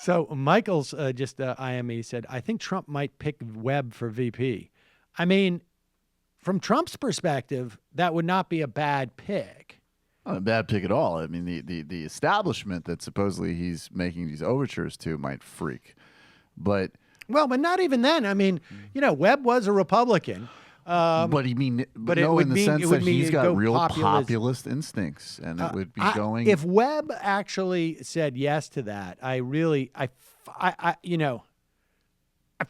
So Michael's just IME said, I think Trump might pick Webb for VP. I mean, from Trump's perspective, that would not be a bad pick. Not a bad pick at all. I mean, the establishment that supposedly he's making these overtures to might freak. But not even then. I mean, Webb was a Republican. But in the sense that he's got real populist instincts, and it would be going. If Webb actually said yes to that, I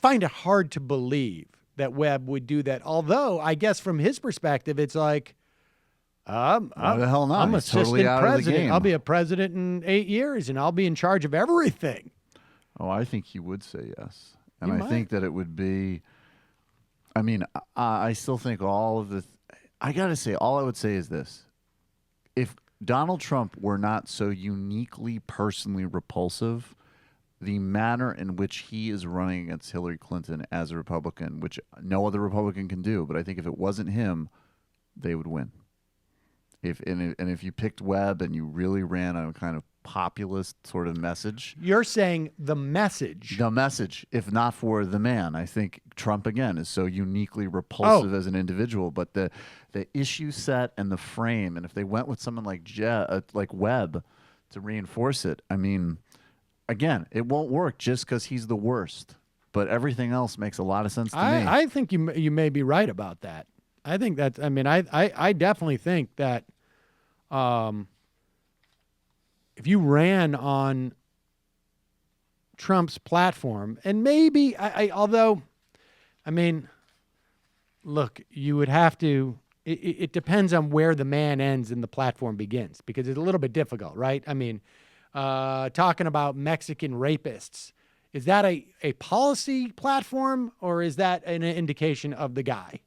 find it hard to believe that Webb would do that. Although I guess from his perspective, it's like, why the hell not? I'm He's assistant totally out president. of the game. I'll be a president in 8 years, and I'll be in charge of everything. Oh, I think he would say yes, and He I might. think that it would be. I mean, I still think all of the. I gotta say, all I would say is this: if Donald Trump were not so uniquely personally repulsive, the manner in which he is running against Hillary Clinton as a Republican, which no other Republican can do, but I think if it wasn't him, they would win. If you picked Webb and you really ran a kind of populist sort of message. You're saying the message. The message, if not for the man. I think Trump, again, is so uniquely repulsive as an individual, but the issue set and the frame, and if they went with someone like Webb to reinforce it, I mean, again, it won't work just because he's the worst, but everything else makes a lot of sense to me. I think you may be right about that. I think that, I mean, I definitely think that if you ran on Trump's platform, and maybe, although, I mean, look, you would have to, it depends on where the man ends and the platform begins, because it's a little bit difficult, right? I mean, talking about Mexican rapists, is that a policy platform, or is that an indication of the guy?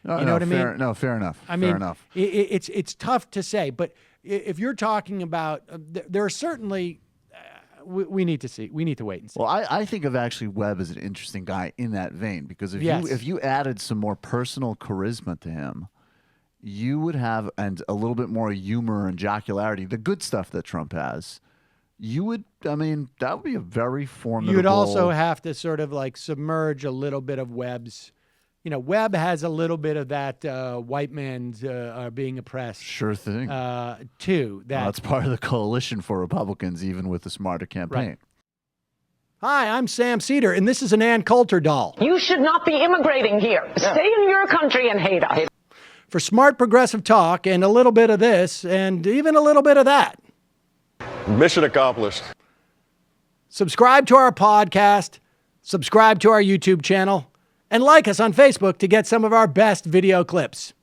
No, you know what I mean? No, fair enough. Fair enough. It's tough to say, but if you're talking about, there are certainly, we need to see. We need to wait and see. Well, I think of actually Webb as an interesting guy in that vein, because if you added some more personal charisma to him, you would have, and a little bit more humor and jocularity, the good stuff that Trump has. You would, I mean, that would be a very formidable. You'd also have to sort of like submerge a little bit of Webb's. Webb has a little bit of that white man's being oppressed. Sure thing. Too. That's part of the coalition for Republicans, even with the smarter campaign. Right. Hi, I'm Sam Seder, and this is an Ann Coulter doll. You should not be immigrating here. Stay in your country and hate us. For smart progressive talk and a little bit of this and even a little bit of that. Mission accomplished. Subscribe to our podcast, subscribe to our YouTube channel, and like us on Facebook to get some of our best video clips.